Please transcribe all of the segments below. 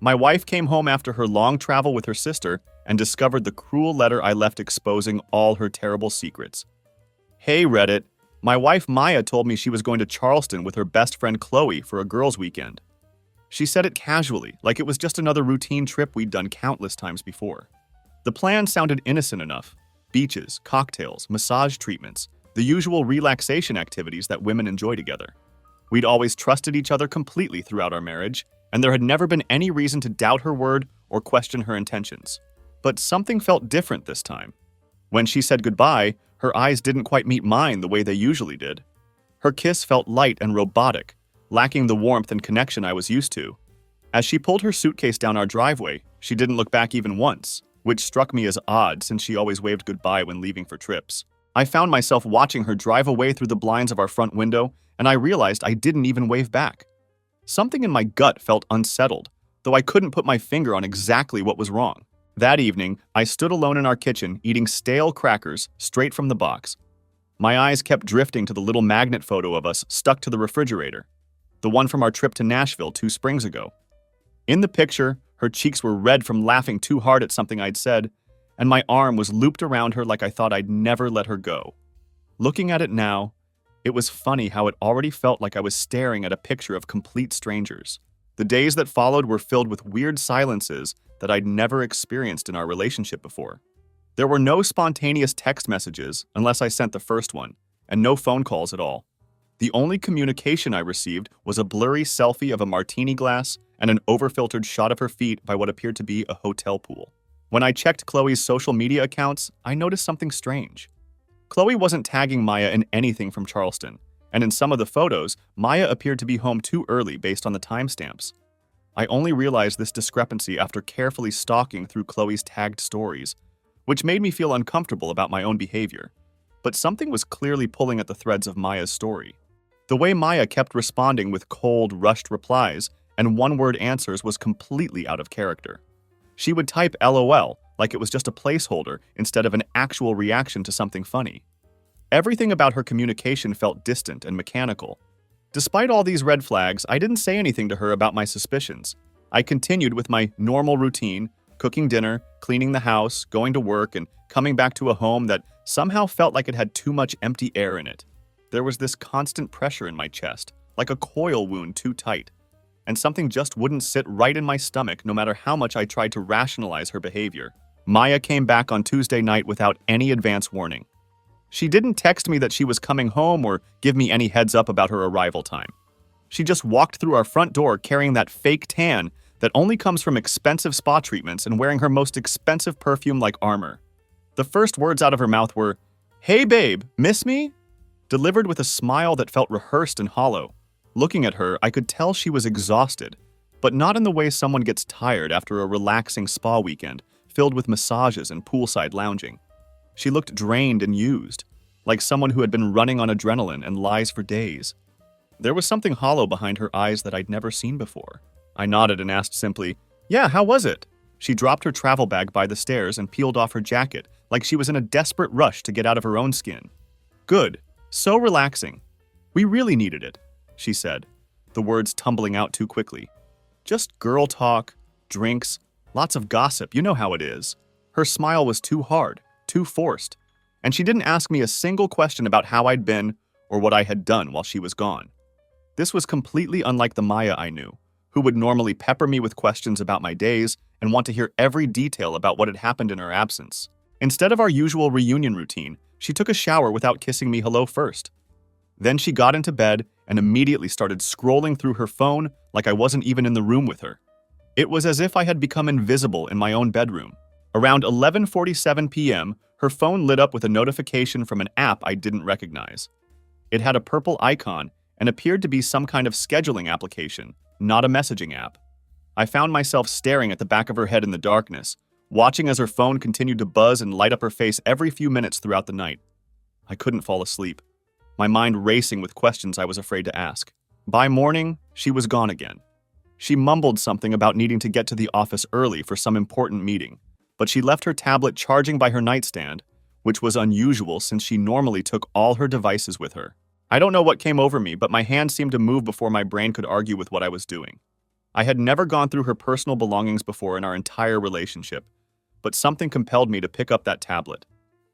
My wife came home after her long travel with her sister and discovered the cruel letter I left exposing all her terrible secrets. Hey Reddit, my wife Maya told me she was going to Charleston with her best friend Chloe for a girls' weekend. She said it casually, like it was just another routine trip we'd done countless times before. The plan sounded innocent enough. Beaches, cocktails, massage treatments, the usual relaxation activities that women enjoy together. We'd always trusted each other completely throughout our marriage, and there had never been any reason to doubt her word or question her intentions. But something felt different this time. When she said goodbye, her eyes didn't quite meet mine the way they usually did. Her kiss felt light and robotic, lacking the warmth and connection I was used to. As she pulled her suitcase down our driveway, she didn't look back even once, which struck me as odd since she always waved goodbye when leaving for trips. I found myself watching her drive away through the blinds of our front window, and I realized I didn't even wave back. Something in my gut felt unsettled, though I couldn't put my finger on exactly what was wrong. That evening, I stood alone in our kitchen eating stale crackers straight from the box. My eyes kept drifting to the little magnet photo of us stuck to the refrigerator, the one from our trip to Nashville 2 springs ago. In the picture, her cheeks were red from laughing too hard at something I'd said, and my arm was looped around her like I thought I'd never let her go. Looking at it now, it was funny how it already felt like I was staring at a picture of complete strangers. The days that followed were filled with weird silences that I'd never experienced in our relationship before. There were no spontaneous text messages unless I sent the first one, and no phone calls at all. The only communication I received was a blurry selfie of a martini glass and an overfiltered shot of her feet by what appeared to be a hotel pool. When I checked Chloe's social media accounts, I noticed something strange. Chloe wasn't tagging Maya in anything from Charleston, and in some of the photos, Maya appeared to be home too early based on the timestamps. I only realized this discrepancy after carefully stalking through Chloe's tagged stories, which made me feel uncomfortable about my own behavior. But something was clearly pulling at the threads of Maya's story. The way Maya kept responding with cold, rushed replies and one-word answers was completely out of character. She would type LOL like it was just a placeholder instead of an actual reaction to something funny. Everything about her communication felt distant and mechanical. Despite all these red flags, I didn't say anything to her about my suspicions. I continued with my normal routine, cooking dinner, cleaning the house, going to work, and coming back to a home that somehow felt like it had too much empty air in it. There was this constant pressure in my chest, like a coil wound too tight, and something just wouldn't sit right in my stomach no matter how much I tried to rationalize her behavior. Maya came back on Tuesday night without any advance warning. She didn't text me that she was coming home or give me any heads up about her arrival time. She just walked through our front door carrying that fake tan that only comes from expensive spa treatments and wearing her most expensive perfume like armor. The first words out of her mouth were, "Hey babe, miss me?" Delivered with a smile that felt rehearsed and hollow. Looking at her, I could tell she was exhausted, but not in the way someone gets tired after a relaxing spa weekend filled with massages and poolside lounging. She looked drained and used, like someone who had been running on adrenaline and lies for days. There was something hollow behind her eyes that I'd never seen before. I nodded and asked simply, "Yeah, how was it?" She dropped her travel bag by the stairs and peeled off her jacket like she was in a desperate rush to get out of her own skin. "Good. So relaxing. We really needed it," she said, the words tumbling out too quickly. "Just girl talk, drinks, lots of gossip, you know how it is." Her smile was too hard, too forced, and she didn't ask me a single question about how I'd been or what I had done while she was gone. This was completely unlike the Maya I knew, who would normally pepper me with questions about my days and want to hear every detail about what had happened in her absence. Instead of our usual reunion routine, she took a shower without kissing me hello first. Then she got into bed and immediately started scrolling through her phone like I wasn't even in the room with her. It was as if I had become invisible in my own bedroom. Around 11:47 p.m., her phone lit up with a notification from an app I didn't recognize. It had a purple icon and appeared to be some kind of scheduling application, not a messaging app. I found myself staring at the back of her head in the darkness, watching as her phone continued to buzz and light up her face every few minutes throughout the night. I couldn't fall asleep, my mind racing with questions I was afraid to ask. By morning, she was gone again. She mumbled something about needing to get to the office early for some important meeting, but she left her tablet charging by her nightstand, which was unusual since she normally took all her devices with her. I don't know what came over me, but my hand seemed to move before my brain could argue with what I was doing. I had never gone through her personal belongings before in our entire relationship, but something compelled me to pick up that tablet.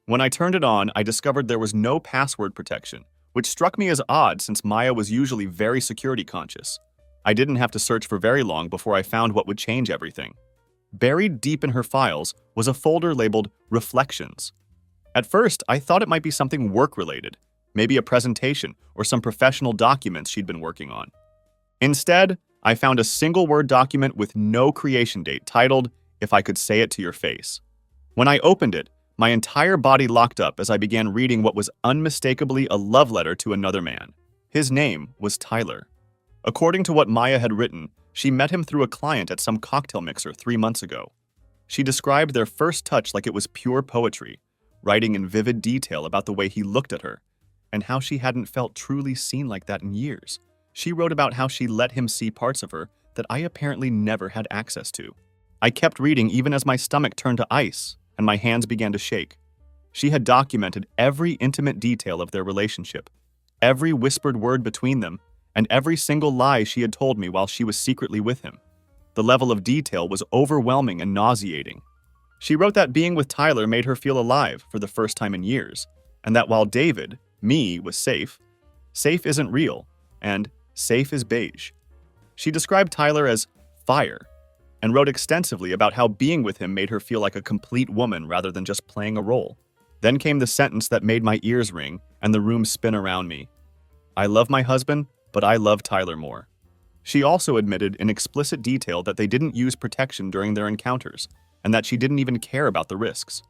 When I turned it on, I discovered there was no password protection, which struck me as odd since Maya was usually very security conscious. I didn't have to search for very long before I found what would change everything. Buried deep in her files was a folder labeled Reflections. At first, I thought it might be something work-related, maybe a presentation or some professional documents she'd been working on. Instead, I found a single Word document with no creation date titled, "If I Could Say It to Your Face." When I opened it, my entire body locked up as I began reading what was unmistakably a love letter to another man. His name was Tyler. According to what Maya had written, she met him through a client at some cocktail mixer 3 months ago. She described their first touch like it was pure poetry, writing in vivid detail about the way he looked at her, and how she hadn't felt truly seen like that in years. She wrote about how she let him see parts of her that I apparently never had access to. I kept reading even as my stomach turned to ice and my hands began to shake. She had documented every intimate detail of their relationship, every whispered word between them, and every single lie she had told me while she was secretly with him. The level of detail was overwhelming and nauseating. She wrote that being with Tyler made her feel alive for the first time in years, and that while David, me, was safe, safe isn't real, and safe is beige. She described Tyler as fire, and wrote extensively about how being with him made her feel like a complete woman rather than just playing a role. Then came the sentence that made my ears ring and the room spin around me. I love my husband, but I love Tyler more. She also admitted in explicit detail that they didn't use protection during their encounters, and that she didn't even care about the risks.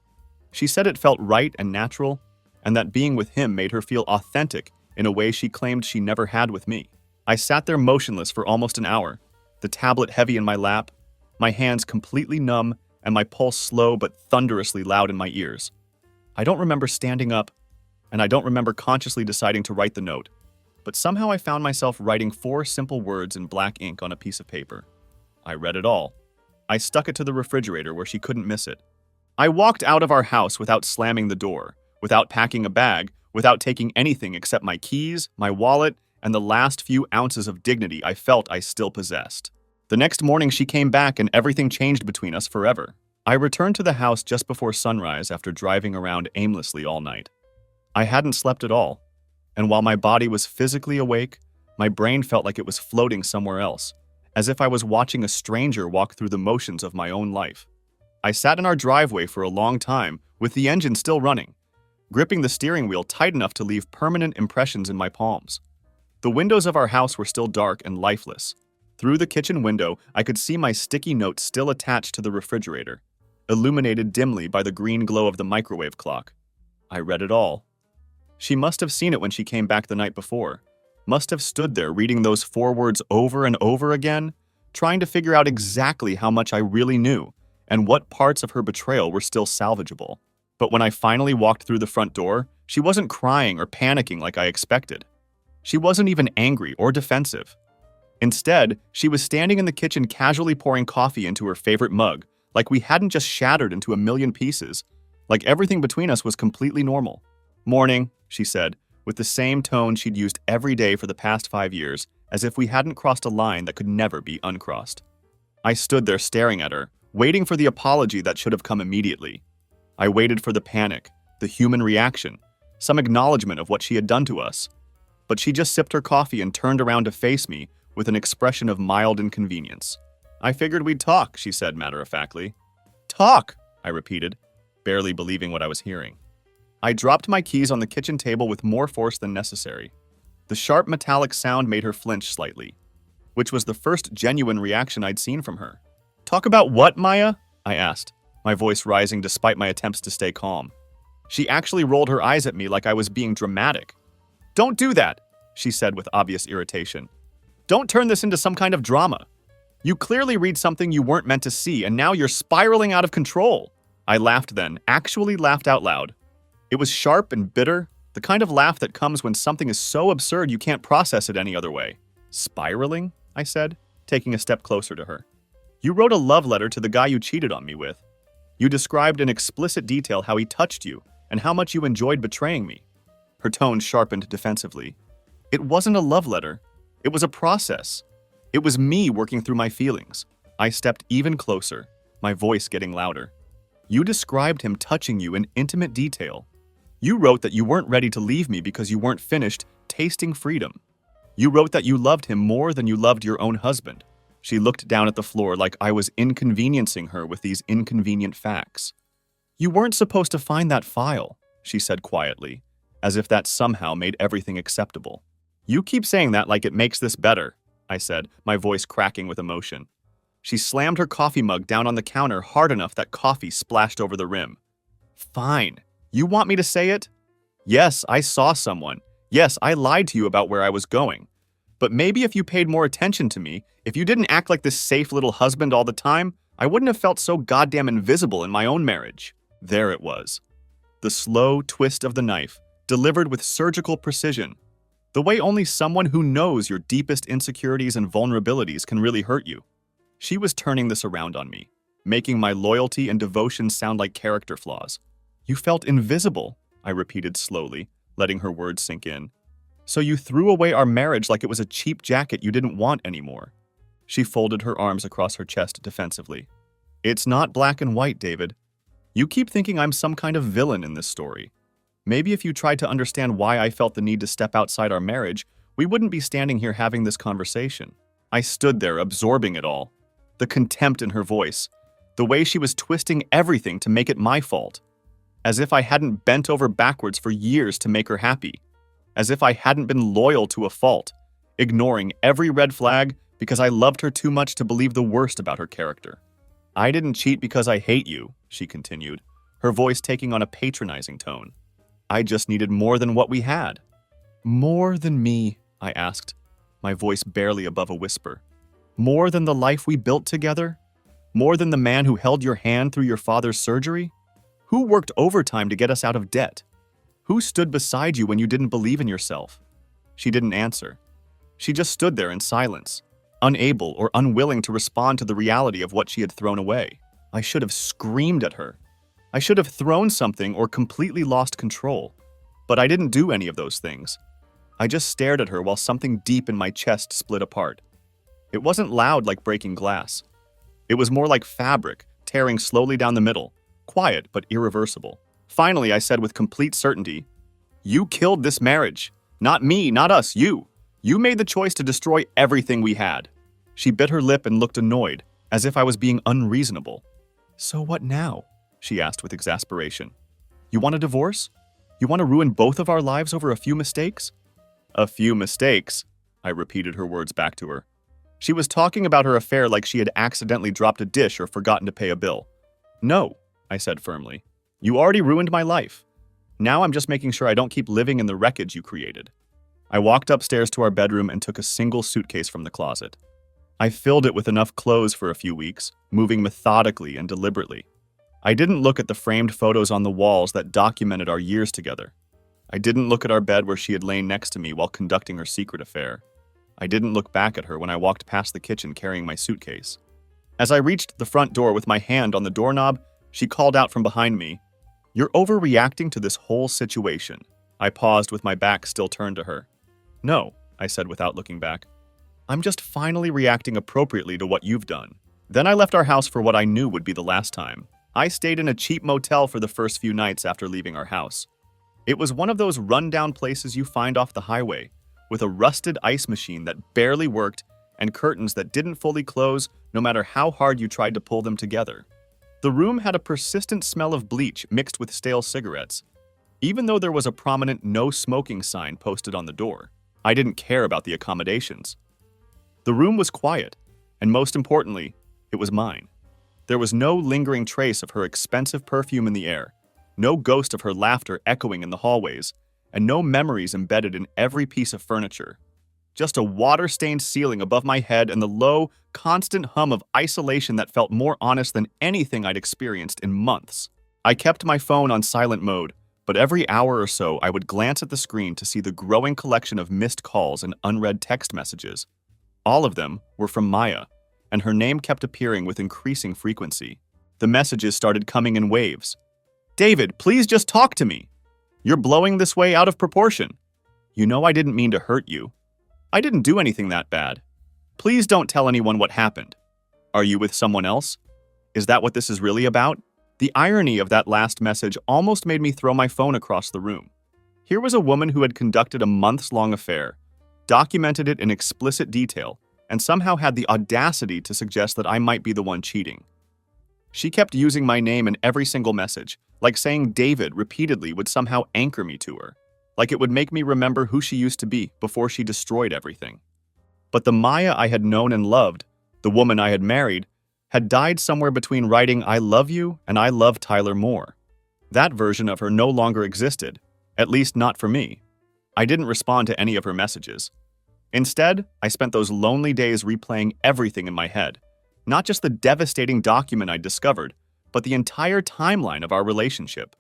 She said it felt right and natural, and that being with him made her feel authentic in a way she claimed she never had with me. I sat there motionless for almost an hour, the tablet heavy in my lap, my hands completely numb, and my pulse slow but thunderously loud in my ears. I don't remember standing up, and I don't remember consciously deciding to write the note, but somehow I found myself writing 4 simple words in black ink on a piece of paper. I read it all. I stuck it to the refrigerator where she couldn't miss it. I walked out of our house without slamming the door, without packing a bag, without taking anything except my keys, my wallet, and the last few ounces of dignity I felt I still possessed. The next morning she came back and everything changed between us forever. I returned to the house just before sunrise after driving around aimlessly all night. I hadn't slept at all, and while my body was physically awake, my brain felt like it was floating somewhere else, as if I was watching a stranger walk through the motions of my own life. I sat in our driveway for a long time, with the engine still running, gripping the steering wheel tight enough to leave permanent impressions in my palms. The windows of our house were still dark and lifeless. Through the kitchen window, I could see my sticky note still attached to the refrigerator, illuminated dimly by the green glow of the microwave clock. I read it all. She must have seen it when she came back the night before, must have stood there reading those 4 words over and over again, trying to figure out exactly how much I really knew and what parts of her betrayal were still salvageable. But when I finally walked through the front door, she wasn't crying or panicking like I expected. She wasn't even angry or defensive. Instead, she was standing in the kitchen casually pouring coffee into her favorite mug, like we hadn't just shattered into a million pieces, like everything between us was completely normal. "Morning," she said, with the same tone she'd used every day for the past 5 years, as if we hadn't crossed a line that could never be uncrossed. I stood there staring at her, waiting for the apology that should have come immediately. I waited for the panic, the human reaction, some acknowledgement of what she had done to us. But she just sipped her coffee and turned around to face me with an expression of mild inconvenience. "I figured we'd talk," she said matter-of-factly. "Talk," I repeated, barely believing what I was hearing. I dropped my keys on the kitchen table with more force than necessary. The sharp metallic sound made her flinch slightly, which was the first genuine reaction I'd seen from her. "Talk about what, Maya?" I asked, my voice rising despite my attempts to stay calm. She actually rolled her eyes at me like I was being dramatic. "Don't do that," she said with obvious irritation. "Don't turn this into some kind of drama. You clearly read something you weren't meant to see, and now you're spiraling out of control." I laughed then, actually laughed out loud. It was sharp and bitter, the kind of laugh that comes when something is so absurd you can't process it any other way. "Spiraling?" I said, taking a step closer to her. "You wrote a love letter to the guy you cheated on me with. You described in explicit detail how he touched you and how much you enjoyed betraying me." Her tone sharpened defensively. "It wasn't a love letter. It was a process. It was me working through my feelings. I stepped even closer, my voice getting louder. You described him touching you in intimate detail. You wrote that you weren't ready to leave me because you weren't finished tasting freedom. You wrote that you loved him more than you loved your own husband. She looked down at the floor like I was inconveniencing her with these inconvenient facts. You weren't supposed to find that file, she said quietly, as if that somehow made everything acceptable. You keep saying that like it makes this better, I said, my voice cracking with emotion. She slammed her coffee mug down on the counter hard enough that coffee splashed over the rim. Fine. You want me to say it? Yes, I saw someone. Yes, I lied to you about where I was going. But maybe if you paid more attention to me, if you didn't act like this safe little husband all the time, I wouldn't have felt so goddamn invisible in my own marriage. There it was. The slow twist of the knife, delivered with surgical precision. The way only someone who knows your deepest insecurities and vulnerabilities can really hurt you. She was turning this around on me, making my loyalty and devotion sound like character flaws. You felt invisible, I repeated slowly, letting her words sink in. So you threw away our marriage like it was a cheap jacket you didn't want anymore. She folded her arms across her chest defensively. It's not black and white, David. You keep thinking I'm some kind of villain in this story. Maybe if you tried to understand why I felt the need to step outside our marriage, we wouldn't be standing here having this conversation. I stood there, absorbing it all. The contempt in her voice, the way she was twisting everything to make it my fault. As if I hadn't bent over backwards for years to make her happy. As if I hadn't been loyal to a fault, ignoring every red flag because I loved her too much to believe the worst about her character. I didn't cheat because I hate you, she continued, her voice taking on a patronizing tone. I just needed more than what we had. More than me, I asked, my voice barely above a whisper. More than the life we built together? More than the man who held your hand through your father's surgery? Who worked overtime to get us out of debt? Who stood beside you when you didn't believe in yourself? She didn't answer. She just stood there in silence, unable or unwilling to respond to the reality of what she had thrown away. I should have screamed at her. I should have thrown something or completely lost control. But I didn't do any of those things. I just stared at her while something deep in my chest split apart. It wasn't loud like breaking glass. It was more like fabric, tearing slowly down the middle, quiet but irreversible. Finally, I said with complete certainty, You killed this marriage. Not me, not us, you. You made the choice to destroy everything we had. She bit her lip and looked annoyed, as if I was being unreasonable. So what now? She asked with exasperation. You want a divorce? You want to ruin both of our lives over a few mistakes? A few mistakes, I repeated her words back to her. She was talking about her affair like she had accidentally dropped a dish or forgotten to pay a bill. No, I said firmly. You already ruined my life. Now I'm just making sure I don't keep living in the wreckage you created. I walked upstairs to our bedroom and took a single suitcase from the closet. I filled it with enough clothes for a few weeks, moving methodically and deliberately. I didn't look at the framed photos on the walls that documented our years together. I didn't look at our bed where she had lain next to me while conducting her secret affair. I didn't look back at her when I walked past the kitchen carrying my suitcase. As I reached the front door with my hand on the doorknob, she called out from behind me, You're overreacting to this whole situation. I paused with my back still turned to her. No, I said without looking back. I'm just finally reacting appropriately to what you've done. Then I left our house for what I knew would be the last time. I stayed in a cheap motel for the first few nights after leaving our house. It was one of those run-down places you find off the highway, with a rusted ice machine that barely worked and curtains that didn't fully close no matter how hard you tried to pull them together. The room had a persistent smell of bleach mixed with stale cigarettes. Even though there was a prominent no smoking sign posted on the door, I didn't care about the accommodations. The room was quiet, and most importantly, it was mine. There was no lingering trace of her expensive perfume in the air, no ghost of her laughter echoing in the hallways, and no memories embedded in every piece of furniture. Just a water-stained ceiling above my head and the low, constant hum of isolation that felt more honest than anything I'd experienced in months. I kept my phone on silent mode, but every hour or so I would glance at the screen to see the growing collection of missed calls and unread text messages. All of them were from Maya, and her name kept appearing with increasing frequency. The messages started coming in waves. David, please just talk to me. You're blowing this way out of proportion. You know I didn't mean to hurt you. I didn't do anything that bad. Please don't tell anyone what happened. Are you with someone else? Is that what this is really about? The irony of that last message almost made me throw my phone across the room. Here was a woman who had conducted a months-long affair, documented it in explicit detail, and somehow had the audacity to suggest that I might be the one cheating. She kept using my name in every single message, like saying David repeatedly would somehow anchor me to her, like it would make me remember who she used to be before she destroyed everything. But the Maya I had known and loved, the woman I had married, had died somewhere between writing I love you and I love Tyler more. That version of her no longer existed, at least not for me. I didn't respond to any of her messages. Instead, I spent those lonely days replaying everything in my head, not just the devastating document I'd discovered, but the entire timeline of our relationship.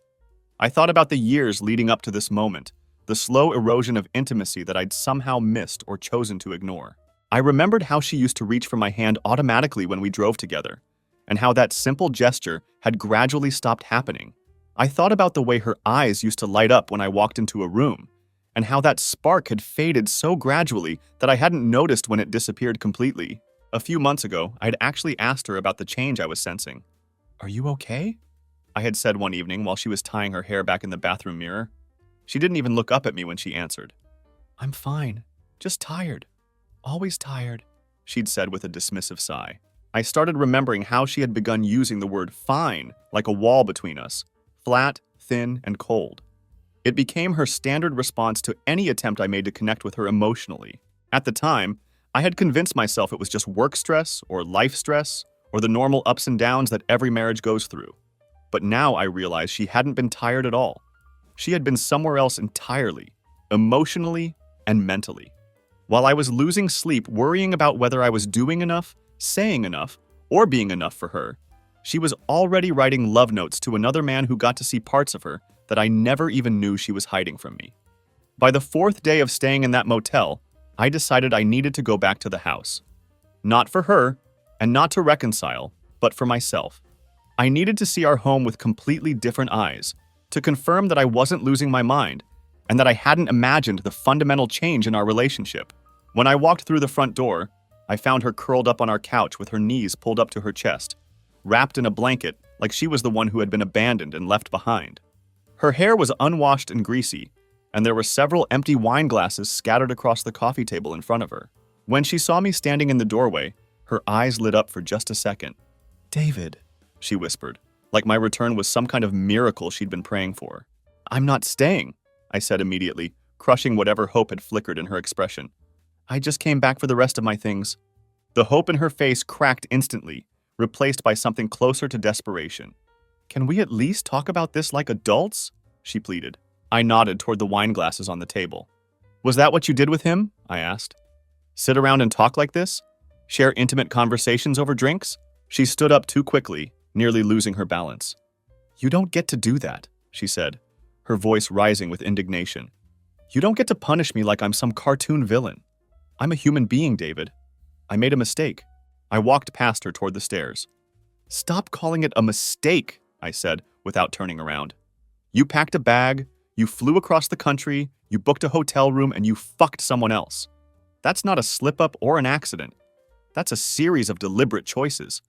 I thought about the years leading up to this moment, the slow erosion of intimacy that I'd somehow missed or chosen to ignore. I remembered how she used to reach for my hand automatically when we drove together, and how that simple gesture had gradually stopped happening. I thought about the way her eyes used to light up when I walked into a room, and how that spark had faded so gradually that I hadn't noticed when it disappeared completely. A few months ago, I had actually asked her about the change I was sensing. "Are you okay?" I had said one evening while she was tying her hair back in the bathroom mirror. She didn't even look up at me when she answered. "I'm fine, just tired. Always tired," she'd said with a dismissive sigh. I started remembering how she had begun using the word fine like a wall between us, flat, thin, and cold. It became her standard response to any attempt I made to connect with her emotionally. At the time, I had convinced myself it was just work stress or life stress or the normal ups and downs that every marriage goes through. But now I realized she hadn't been tired at all. She had been somewhere else entirely, emotionally and mentally. While I was losing sleep worrying about whether I was doing enough, saying enough, or being enough for her, she was already writing love notes to another man who got to see parts of her that I never even knew she was hiding from me. By the 4th day of staying in that motel, I decided I needed to go back to the house. Not for her, and not to reconcile, but for myself. I needed to see our home with completely different eyes, to confirm that I wasn't losing my mind, and that I hadn't imagined the fundamental change in our relationship. When I walked through the front door, I found her curled up on our couch with her knees pulled up to her chest, wrapped in a blanket like she was the one who had been abandoned and left behind. Her hair was unwashed and greasy, and there were several empty wine glasses scattered across the coffee table in front of her. When she saw me standing in the doorway, her eyes lit up for just a second. "David," she whispered, like my return was some kind of miracle she'd been praying for. "I'm not staying," I said immediately, crushing whatever hope had flickered in her expression. "I just came back for the rest of my things." The hope in her face cracked instantly, replaced by something closer to desperation. "Can we at least talk about this like adults?" she pleaded. I nodded toward the wine glasses on the table. "Was that what you did with him?" I asked. "Sit around and talk like this? Share intimate conversations over drinks?" She stood up too quickly, nearly losing her balance. "You don't get to do that," she said, her voice rising with indignation. "You don't get to punish me like I'm some cartoon villain. I'm a human being, David. I made a mistake." I walked past her toward the stairs. "Stop calling it a mistake," I said, without turning around. "You packed a bag, you flew across the country, you booked a hotel room, and you fucked someone else. That's not a slip-up or an accident. That's a series of deliberate choices."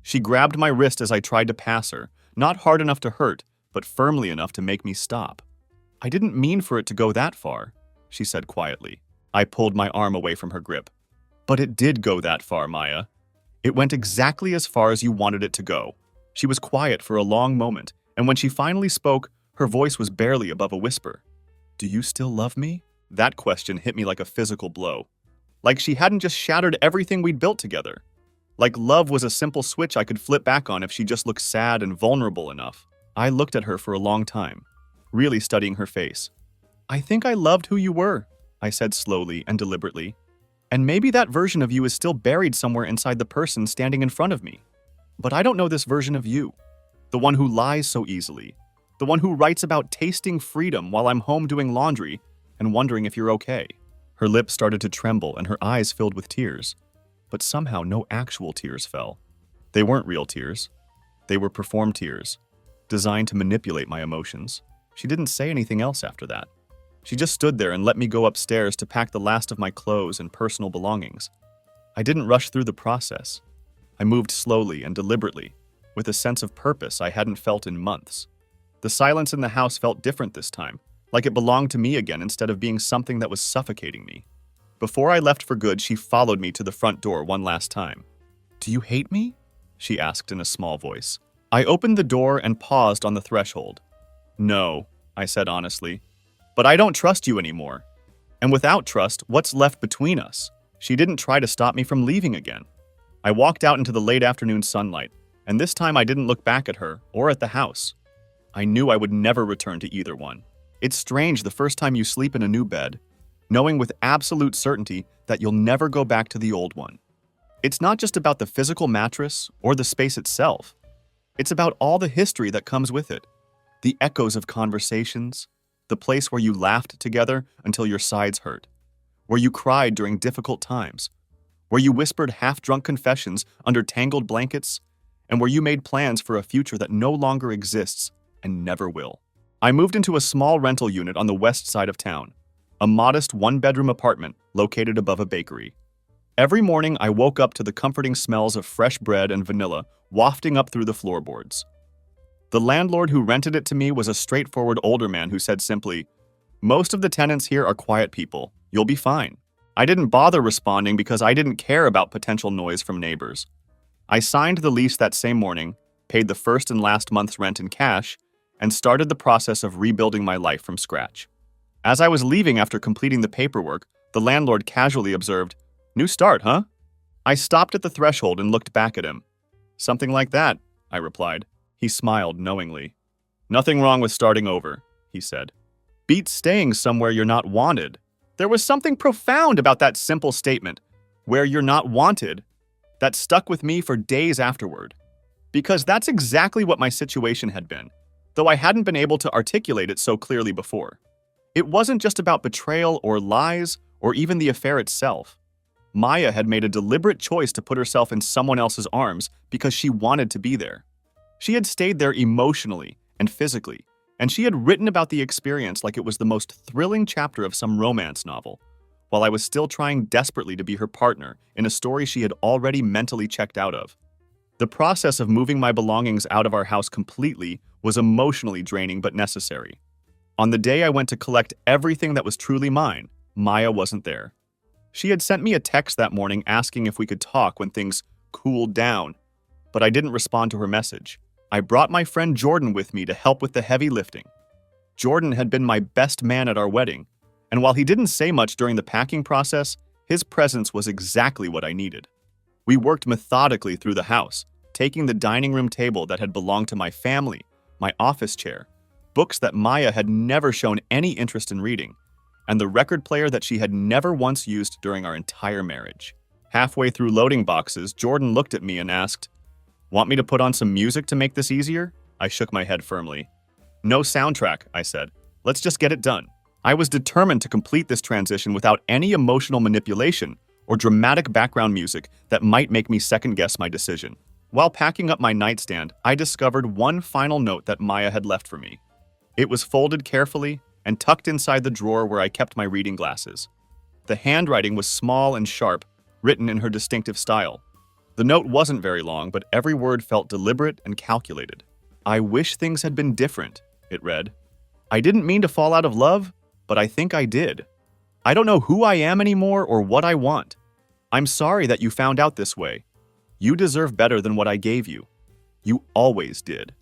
She grabbed my wrist as I tried to pass her, not hard enough to hurt, but firmly enough to make me stop. "I didn't mean for it to go that far," she said quietly. I pulled my arm away from her grip. "But it did go that far, Maya. It went exactly as far as you wanted it to go." She was quiet for a long moment, and when she finally spoke, her voice was barely above a whisper. "Do you still love me?" That question hit me like a physical blow. Like she hadn't just shattered everything we'd built together. Like love was a simple switch I could flip back on if she just looked sad and vulnerable enough. I looked at her for a long time, really studying her face. "I think I loved who you were," I said slowly and deliberately. "And maybe that version of you is still buried somewhere inside the person standing in front of me. But I don't know this version of you. The one who lies so easily. The one who writes about tasting freedom while I'm home doing laundry and wondering if you're okay." Her lips started to tremble and her eyes filled with tears. But somehow no actual tears fell. They weren't real tears. They were performed tears, designed to manipulate my emotions. She didn't say anything else after that. She just stood there and let me go upstairs to pack the last of my clothes and personal belongings. I didn't rush through the process. I moved slowly and deliberately, with a sense of purpose I hadn't felt in months. The silence in the house felt different this time, like it belonged to me again instead of being something that was suffocating me. Before I left for good, she followed me to the front door one last time. "Do you hate me?" she asked in a small voice. I opened the door and paused on the threshold. "No," I said honestly, "but I don't trust you anymore. And without trust, what's left between us?" She didn't try to stop me from leaving again. I walked out into the late afternoon sunlight, and this time I didn't look back at her or at the house. I knew I would never return to either one. It's strange the first time you sleep in a new bed, knowing with absolute certainty that you'll never go back to the old one. It's not just about the physical mattress or the space itself. It's about all the history that comes with it. The echoes of conversations, the place where you laughed together until your sides hurt, where you cried during difficult times, where you whispered half-drunk confessions under tangled blankets, and where you made plans for a future that no longer exists and never will. I moved into a small rental unit on the west side of town, a modest one-bedroom apartment located above a bakery. Every morning, I woke up to the comforting smells of fresh bread and vanilla wafting up through the floorboards. The landlord who rented it to me was a straightforward older man who said simply, "Most of the tenants here are quiet people. You'll be fine." I didn't bother responding because I didn't care about potential noise from neighbors. I signed the lease that same morning, paid the first and last month's rent in cash, and started the process of rebuilding my life from scratch. As I was leaving after completing the paperwork, the landlord casually observed, "New start, huh?" I stopped at the threshold and looked back at him. "Something like that," I replied. He smiled knowingly. "Nothing wrong with starting over," he said. "Beats staying somewhere you're not wanted." There was something profound about that simple statement, "where you're not wanted," that stuck with me for days afterward. Because that's exactly what my situation had been, though I hadn't been able to articulate it so clearly before. It wasn't just about betrayal or lies or even the affair itself. Maya had made a deliberate choice to put herself in someone else's arms because she wanted to be there. She had stayed there emotionally and physically, and she had written about the experience like it was the most thrilling chapter of some romance novel, while I was still trying desperately to be her partner in a story she had already mentally checked out of. The process of moving my belongings out of our house completely was emotionally draining but necessary. On the day I went to collect everything that was truly mine, Maya wasn't there. She had sent me a text that morning asking if we could talk when things cooled down, but I didn't respond to her message. I brought my friend Jordan with me to help with the heavy lifting. Jordan had been my best man at our wedding, and while he didn't say much during the packing process, his presence was exactly what I needed. We worked methodically through the house, taking the dining room table that had belonged to my family, my office chair, books that Maya had never shown any interest in reading, and the record player that she had never once used during our entire marriage. Halfway through loading boxes, Jordan looked at me and asked, "Want me to put on some music to make this easier?" I shook my head firmly. "No soundtrack," I said. "Let's just get it done." I was determined to complete this transition without any emotional manipulation or dramatic background music that might make me second-guess my decision. While packing up my nightstand, I discovered one final note that Maya had left for me. It was folded carefully and tucked inside the drawer where I kept my reading glasses. The handwriting was small and sharp, written in her distinctive style. The note wasn't very long, but every word felt deliberate and calculated. "I wish things had been different," it read. "I didn't mean to fall out of love, but I think I did. I don't know who I am anymore or what I want. I'm sorry that you found out this way. You deserve better than what I gave you. You always did."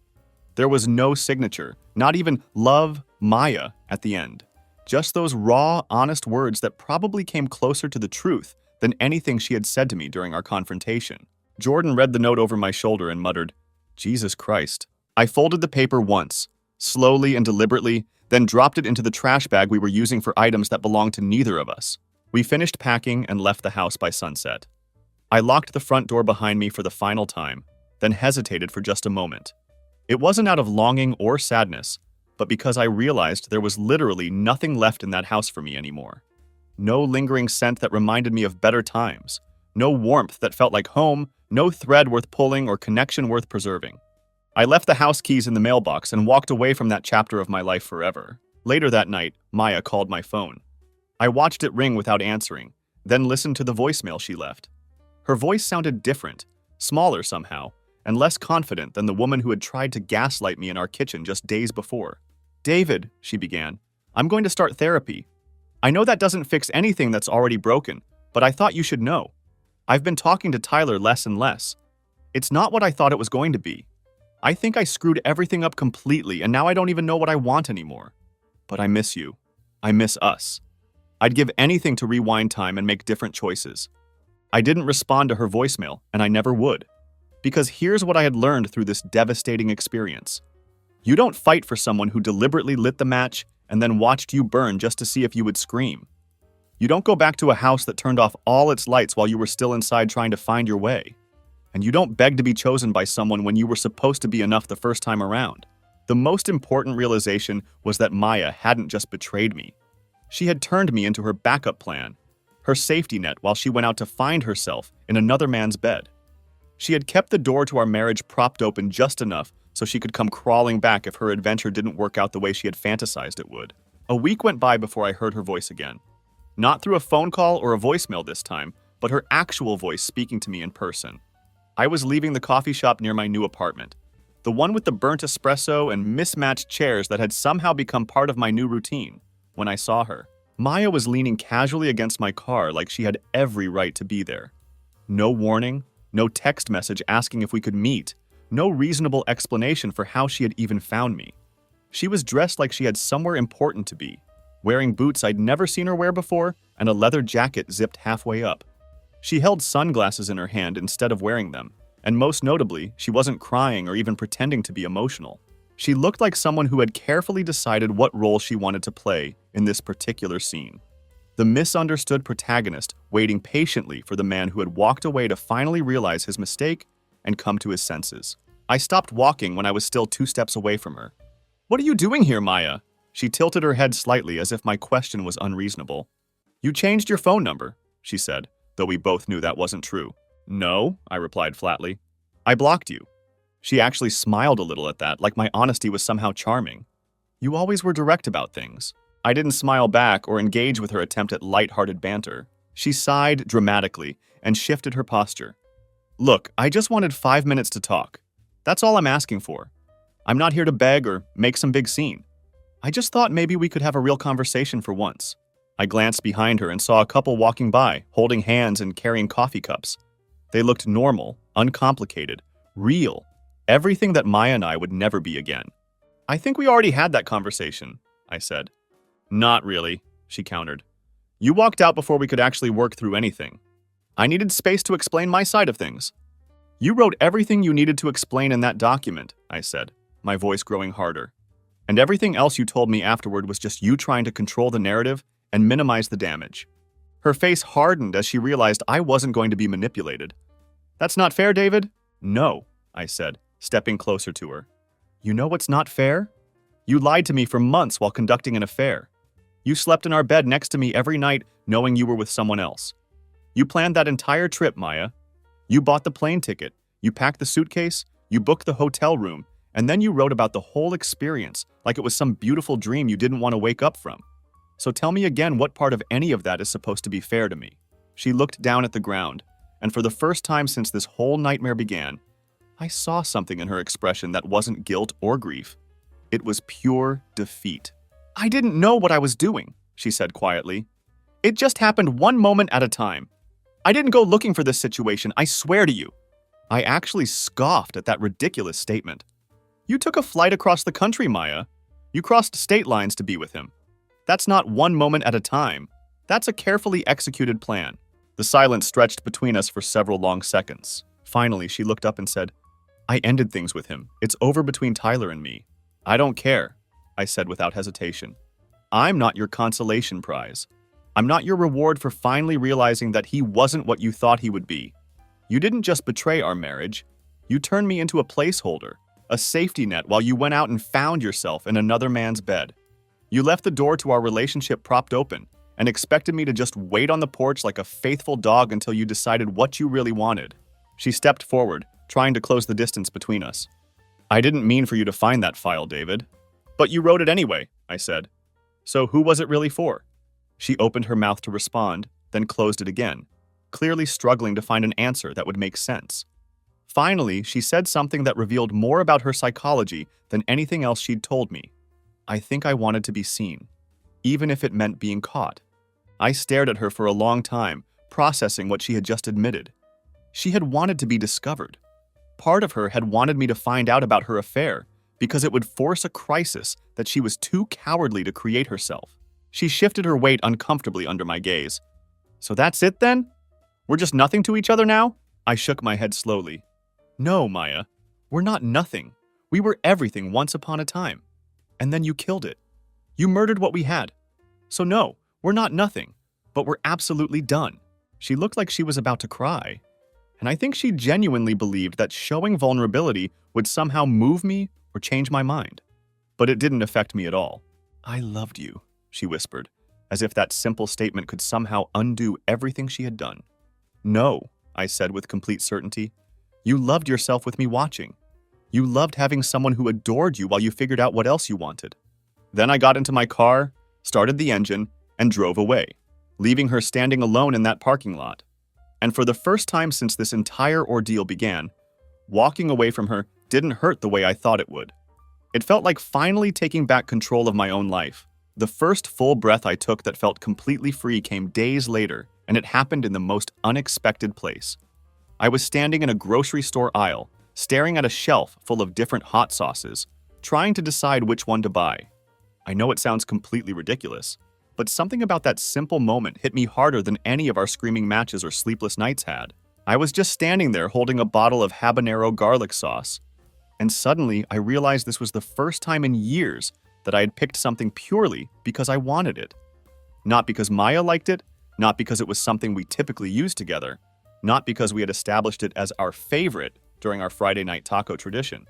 There was no signature, not even "Love, Maya" at the end. Just those raw, honest words that probably came closer to the truth than anything she had said to me during our confrontation. Jordan read the note over my shoulder and muttered, "Jesus Christ." I folded the paper once, slowly and deliberately, then dropped it into the trash bag we were using for items that belonged to neither of us. We finished packing and left the house by sunset. I locked the front door behind me for the final time, then hesitated for just a moment. It wasn't out of longing or sadness, but because I realized there was literally nothing left in that house for me anymore. No lingering scent that reminded me of better times, no warmth that felt like home, no thread worth pulling or connection worth preserving. I left the house keys in the mailbox and walked away from that chapter of my life forever. Later that night, Maya called my phone. I watched it ring without answering, then listened to the voicemail she left. Her voice sounded different, smaller somehow, and less confident than the woman who had tried to gaslight me in our kitchen just days before. "David," she began, "I'm going to start therapy. I know that doesn't fix anything that's already broken, but I thought you should know. I've been talking to Tyler less and less. It's not what I thought it was going to be. I think I screwed everything up completely, and now I don't even know what I want anymore. But I miss you. I miss us. I'd give anything to rewind time and make different choices." I didn't respond to her voicemail, and I never would. Because here's what I had learned through this devastating experience. You don't fight for someone who deliberately lit the match and then watched you burn just to see if you would scream. You don't go back to a house that turned off all its lights while you were still inside trying to find your way. And you don't beg to be chosen by someone when you were supposed to be enough the first time around. The most important realization was that Maya hadn't just betrayed me. She had turned me into her backup plan, her safety net while she went out to find herself in another man's bed. She had kept the door to our marriage propped open just enough so she could come crawling back if her adventure didn't work out the way she had fantasized it would. A week went by before I heard her voice again. Not through a phone call or a voicemail this time, but her actual voice speaking to me in person. I was leaving the coffee shop near my new apartment, the one with the burnt espresso and mismatched chairs that had somehow become part of my new routine, when I saw her. Maya was leaning casually against my car like she had every right to be there. No warning, no text message asking if we could meet, no reasonable explanation for how she had even found me. She was dressed like she had somewhere important to be, wearing boots I'd never seen her wear before and a leather jacket zipped halfway up. She held sunglasses in her hand instead of wearing them, and most notably, she wasn't crying or even pretending to be emotional. She looked like someone who had carefully decided what role she wanted to play in this particular scene. The misunderstood protagonist waiting patiently for the man who had walked away to finally realize his mistake and come to his senses. I stopped walking when I was still 2 steps away from her. "What are you doing here, Maya?" She tilted her head slightly as if my question was unreasonable. "You changed your phone number," she said, though we both knew that wasn't true. "No," I replied flatly. "I blocked you." She actually smiled a little at that, like my honesty was somehow charming. "You always were direct about things." I didn't smile back or engage with her attempt at light-hearted banter. She sighed dramatically and shifted her posture. "Look, I just wanted 5 minutes to talk. That's all I'm asking for. I'm not here to beg or make some big scene. I just thought maybe we could have a real conversation for once." I glanced behind her and saw a couple walking by, holding hands and carrying coffee cups. They looked normal, uncomplicated, real, everything that Maya and I would never be again. "I think we already had that conversation," I said. "Not really," she countered. "You walked out before we could actually work through anything. I needed space to explain my side of things." "You wrote everything you needed to explain in that document," I said, my voice growing harder. "And everything else you told me afterward was just you trying to control the narrative and minimize the damage." Her face hardened as she realized I wasn't going to be manipulated. "That's not fair, David?" "No," I said, stepping closer to her. "You know what's not fair? You lied to me for months while conducting an affair. You slept in our bed next to me every night knowing you were with someone else. You planned that entire trip, Maya. You bought the plane ticket, you packed the suitcase, you booked the hotel room, and then you wrote about the whole experience like it was some beautiful dream you didn't want to wake up from. So tell me again what part of any of that is supposed to be fair to me." She looked down at the ground, and for the first time since this whole nightmare began, I saw something in her expression that wasn't guilt or grief. It was pure defeat. "I didn't know what I was doing," she said quietly. "It just happened one moment at a time. I didn't go looking for this situation, I swear to you." I actually scoffed at that ridiculous statement. "You took a flight across the country, Maya. You crossed state lines to be with him. That's not one moment at a time. That's a carefully executed plan." The silence stretched between us for several long seconds. Finally, she looked up and said, "I ended things with him. It's over between Tyler and me." "I don't care," I said without hesitation. "I'm not your consolation prize. I'm not your reward for finally realizing that he wasn't what you thought he would be. You didn't just betray our marriage. You turned me into a placeholder, a safety net while you went out and found yourself in another man's bed. You left the door to our relationship propped open and expected me to just wait on the porch like a faithful dog until you decided what you really wanted." She stepped forward, trying to close the distance between us. "I didn't mean for you to find that file, David. But you wrote it anyway," I said. "So who was it really for?" She opened her mouth to respond, then closed it again. clearly struggling to find an answer that would make sense. Finally, she said something that revealed more about her psychology than anything else she'd told me. I think I wanted to be seen, even if it meant being caught. I stared at her for a long time, processing what she had just admitted. She had wanted to be discovered. Part of her had wanted me to find out about her affair because it would force a crisis that she was too cowardly to create herself. She shifted her weight uncomfortably under my gaze. So that's it then? We're just nothing to each other now? I shook my head slowly. No, Maya. We're not nothing. We were everything once upon a time. And then you killed it. You murdered what we had. So no, we're not nothing, but we're absolutely done. She looked like she was about to cry. And I think she genuinely believed that showing vulnerability would somehow move me or change my mind. But it didn't affect me at all. I loved you, she whispered, as if that simple statement could somehow undo everything she had done. No, I said with complete certainty. You loved yourself with me watching. You loved having someone who adored you while you figured out what else you wanted. Then I got into my car, started the engine, and drove away, leaving her standing alone in that parking lot. And for the first time since this entire ordeal began, walking away from her didn't hurt the way I thought it would. It felt like finally taking back control of my own life. The first full breath I took that felt completely free came days later, and it happened in the most unexpected place. I was standing in a grocery store aisle, staring at a shelf full of different hot sauces, trying to decide which one to buy. I know it sounds completely ridiculous, but something about that simple moment hit me harder than any of our screaming matches or sleepless nights had. I was just standing there holding a bottle of habanero garlic sauce, and suddenly I realized this was the first time in years that I had picked something purely because I wanted it. Not because Maya liked it, not because it was something we typically used together, not because we had established it as our favorite during our Friday night taco tradition.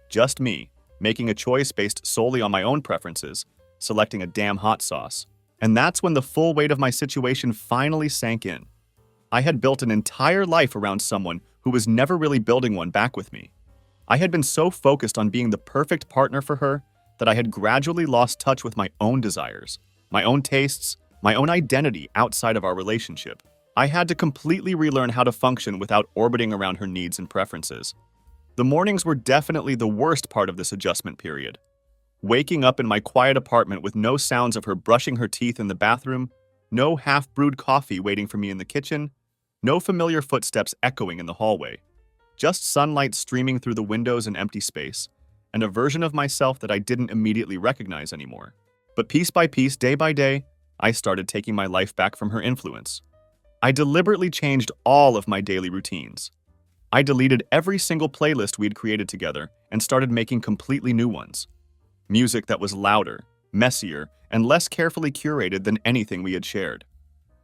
Just me, making a choice based solely on my own preferences, selecting a damn hot sauce. And that's when the full weight of my situation finally sank in. I had built an entire life around someone who was never really building one back with me. I had been so focused on being the perfect partner for her that I had gradually lost touch with my own desires, my own tastes, my own identity outside of our relationship. I had to completely relearn how to function without orbiting around her needs and preferences. The mornings were definitely the worst part of this adjustment period. Waking up in my quiet apartment with no sounds of her brushing her teeth in the bathroom, no half-brewed coffee waiting for me in the kitchen, no familiar footsteps echoing in the hallway. Just sunlight streaming through the windows and empty space, and a version of myself that I didn't immediately recognize anymore. But piece by piece, day by day, I started taking my life back from her influence. I deliberately changed all of my daily routines. I deleted every single playlist we had created together and started making completely new ones. Music that was louder, messier, and less carefully curated than anything we had shared.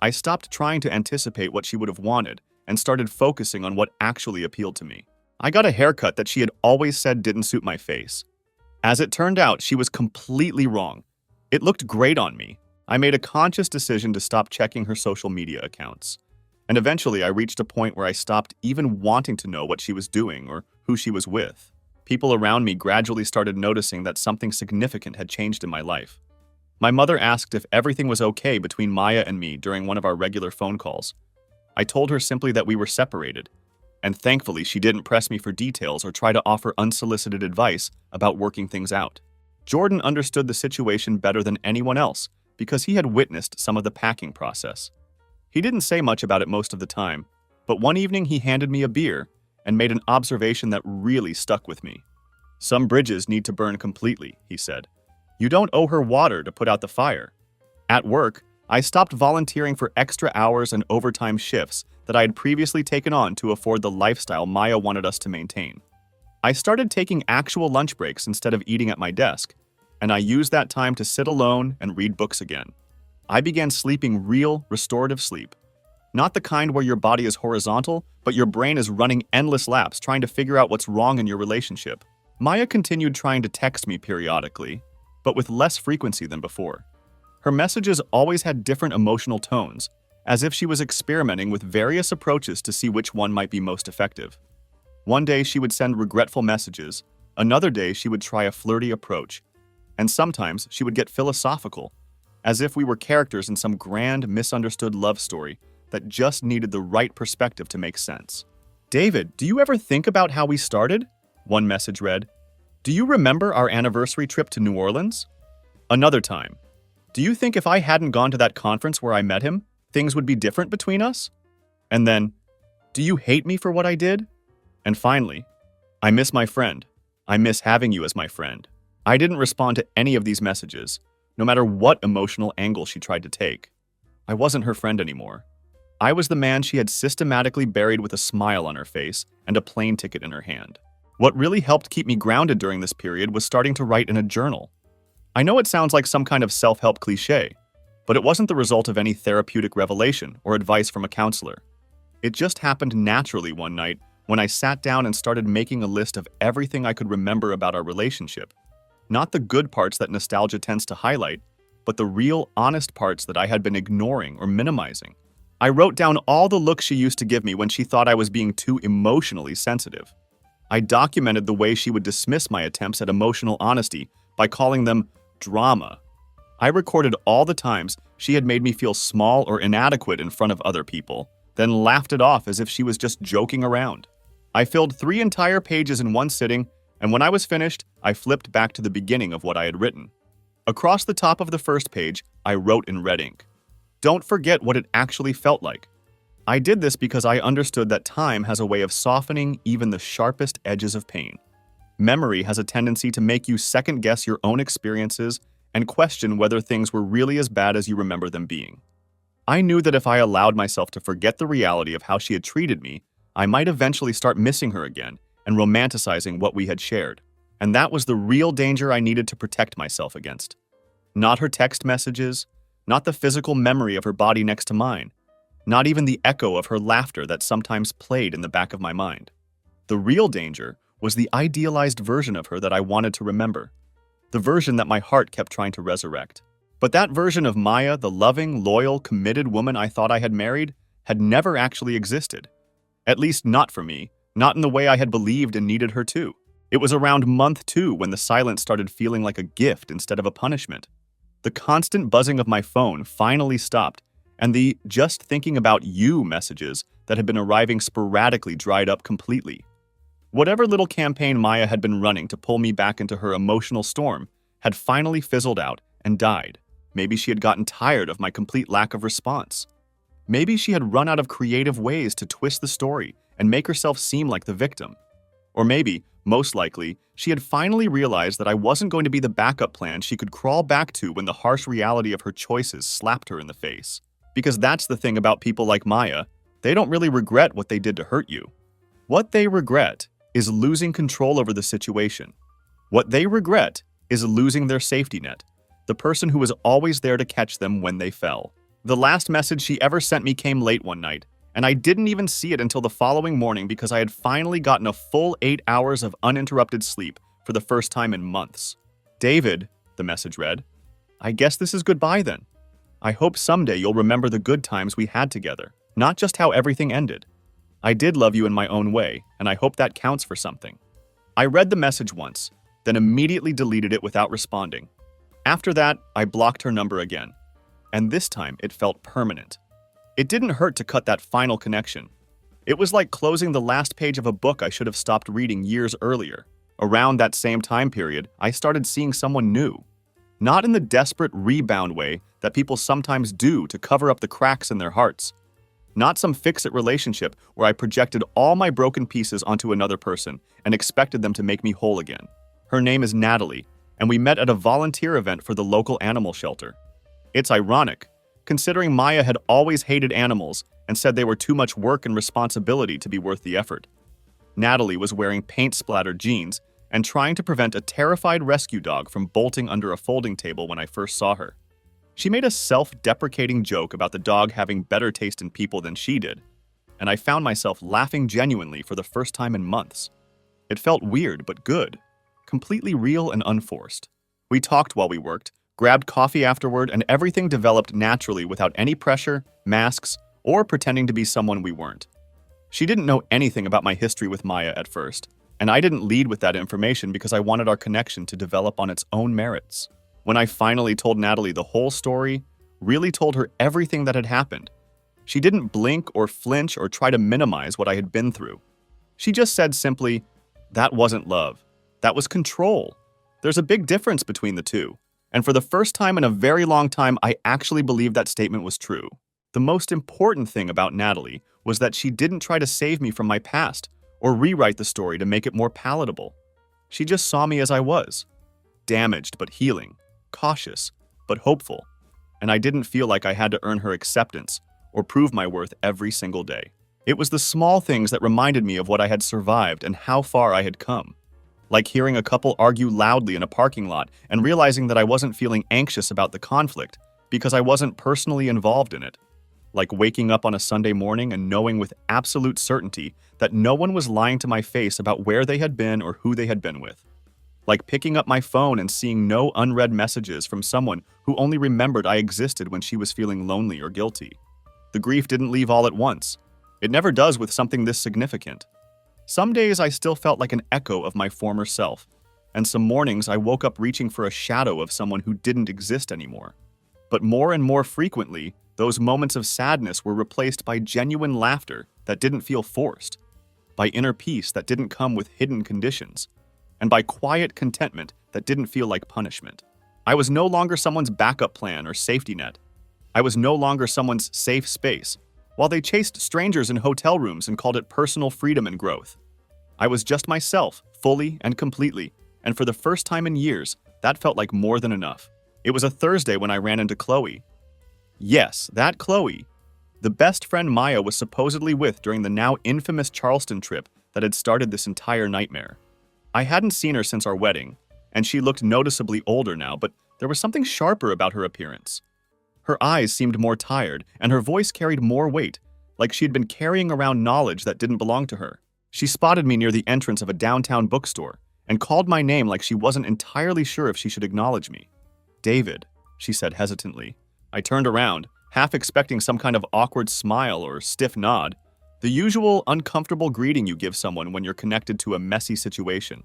I stopped trying to anticipate what she would have wanted and started focusing on what actually appealed to me. I got a haircut that she had always said didn't suit my face. As it turned out, she was completely wrong. It looked great on me. I made a conscious decision to stop checking her social media accounts. And eventually I reached a point where I stopped even wanting to know what she was doing or who she was with. People around me gradually started noticing that something significant had changed in my life. My mother asked if everything was okay between Maya and me during one of our regular phone calls. I told her simply that we were separated, and thankfully she didn't press me for details or try to offer unsolicited advice about working things out. Jordan understood the situation better than anyone else because he had witnessed some of the packing process. He didn't say much about it most of the time, but one evening he handed me a beer and made an observation that really stuck with me. Some bridges need to burn completely, he said. You don't owe her water to put out the fire. At work, I stopped volunteering for extra hours and overtime shifts that I had previously taken on to afford the lifestyle Maya wanted us to maintain. I started taking actual lunch breaks instead of eating at my desk, and I used that time to sit alone and read books again. I began sleeping real, restorative sleep. Not the kind where your body is horizontal, but your brain is running endless laps trying to figure out what's wrong in your relationship. Maya continued trying to text me periodically, but with less frequency than before. Her messages always had different emotional tones, as if she was experimenting with various approaches to see which one might be most effective. One day she would send regretful messages, another day she would try a flirty approach, and sometimes she would get philosophical, as if we were characters in some grand, misunderstood love story that just needed the right perspective to make sense. David, do you ever think about how we started? One message read. Do you remember our anniversary trip to New Orleans? Another time. Do you think if I hadn't gone to that conference where I met him, things would be different between us? And then, do you hate me for what I did? And finally, I miss my friend. I miss having you as my friend. I didn't respond to any of these messages, no matter what emotional angle she tried to take. I wasn't her friend anymore. I was the man she had systematically buried with a smile on her face and a plane ticket in her hand. What really helped keep me grounded during this period was starting to write in a journal. I know it sounds like some kind of self-help cliche, but it wasn't the result of any therapeutic revelation or advice from a counselor. It just happened naturally one night when I sat down and started making a list of everything I could remember about our relationship. Not the good parts that nostalgia tends to highlight, but the real, honest parts that I had been ignoring or minimizing. I wrote down all the looks she used to give me when she thought I was being too emotionally sensitive. I documented the way she would dismiss my attempts at emotional honesty by calling them drama. I recorded all the times she had made me feel small or inadequate in front of other people, then laughed it off as if she was just joking around. I filled 3 entire pages in one sitting, and when I was finished, I flipped back to the beginning of what I had written. Across the top of the first page, I wrote in red ink, "Don't forget what it actually felt like." I did this because I understood that time has a way of softening even the sharpest edges of pain. Memory has a tendency to make you second-guess your own experiences and question whether things were really as bad as you remember them being. I knew that if I allowed myself to forget the reality of how she had treated me, I might eventually start missing her again and romanticizing what we had shared. And that was the real danger I needed to protect myself against. Not her text messages, not the physical memory of her body next to mine, not even the echo of her laughter that sometimes played in the back of my mind. The real danger was the idealized version of her that I wanted to remember, the version that my heart kept trying to resurrect. But that version of Maya, the loving, loyal, committed woman I thought I had married, had never actually existed. At least not for me, not in the way I had believed and needed her to. It was around month 2 when the silence started feeling like a gift instead of a punishment. The constant buzzing of my phone finally stopped, and the "just thinking about you" messages that had been arriving sporadically dried up completely. Whatever little campaign Maya had been running to pull me back into her emotional storm had finally fizzled out and died. Maybe she had gotten tired of my complete lack of response. Maybe she had run out of creative ways to twist the story and make herself seem like the victim. Or maybe, most likely, she had finally realized that I wasn't going to be the backup plan she could crawl back to when the harsh reality of her choices slapped her in the face. Because that's the thing about people like Maya, they don't really regret what they did to hurt you. What they regret is losing control over the situation. What they regret is losing their safety net, the person who was always there to catch them when they fell. The last message she ever sent me came late one night, and I didn't even see it until the following morning because I had finally gotten a full 8 hours of uninterrupted sleep for the first time in months. "David," the message read, "I guess this is goodbye then. I hope someday you'll remember the good times we had together, not just how everything ended. I did love you in my own way, and I hope that counts for something." I read the message once, then immediately deleted it without responding. After that, I blocked her number again, and this time it felt permanent. It didn't hurt to cut that final connection. It was like closing the last page of a book I should have stopped reading years earlier. Around that same time period, I started seeing someone new. Not in the desperate rebound way that people sometimes do to cover up the cracks in their hearts. Not some fix-it relationship where I projected all my broken pieces onto another person and expected them to make me whole again. Her name is Natalie, and we met at a volunteer event for the local animal shelter. It's ironic, considering Maya had always hated animals and said they were too much work and responsibility to be worth the effort. Natalie was wearing paint-splattered jeans and trying to prevent a terrified rescue dog from bolting under a folding table when I first saw her. She made a self-deprecating joke about the dog having better taste in people than she did, and I found myself laughing genuinely for the first time in months. It felt weird but good, completely real and unforced. We talked while we worked, grabbed coffee afterward, and everything developed naturally without any pressure, masks, or pretending to be someone we weren't. She didn't know anything about my history with Maya at first, and I didn't lead with that information because I wanted our connection to develop on its own merits. When I finally told Natalie the whole story, really told her everything that had happened, She didn't blink or flinch or try to minimize what I had been through. She just said simply, "That wasn't love. That was control." There's a big difference between the two. And for the first time in a very long time, I actually believed that statement was true. The most important thing about Natalie was that she didn't try to save me from my past or rewrite the story to make it more palatable. She just saw me as I was, damaged but healing, cautious but hopeful, and I didn't feel like I had to earn her acceptance or prove my worth every single day. It was the small things that reminded me of what I had survived and how far I had come. Like hearing a couple argue loudly in a parking lot and realizing that I wasn't feeling anxious about the conflict because I wasn't personally involved in it. Like waking up on a Sunday morning and knowing with absolute certainty that no one was lying to my face about where they had been or who they had been with. Like picking up my phone and seeing no unread messages from someone who only remembered I existed when she was feeling lonely or guilty. The grief didn't leave all at once. It never does with something this significant. Some days I still felt like an echo of my former self, and some mornings I woke up reaching for a shadow of someone who didn't exist anymore. But more and more frequently, those moments of sadness were replaced by genuine laughter that didn't feel forced, by inner peace that didn't come with hidden conditions, and by quiet contentment that didn't feel like punishment. I was no longer someone's backup plan or safety net. I was no longer someone's safe space, while they chased strangers in hotel rooms and called it personal freedom and growth. I was just myself, fully and completely, and for the first time in years, that felt like more than enough. It was a Thursday when I ran into Chloe. Yes, that Chloe. The best friend Maya was supposedly with during the now infamous Charleston trip that had started this entire nightmare. I hadn't seen her since our wedding, and she looked noticeably older now, but there was something sharper about her appearance. Her eyes seemed more tired, and her voice carried more weight, like she'd been carrying around knowledge that didn't belong to her. She spotted me near the entrance of a downtown bookstore and called my name like she wasn't entirely sure if she should acknowledge me. "David," she said hesitantly. I turned around, half expecting some kind of awkward smile or stiff nod, the usual uncomfortable greeting you give someone when you're connected to a messy situation.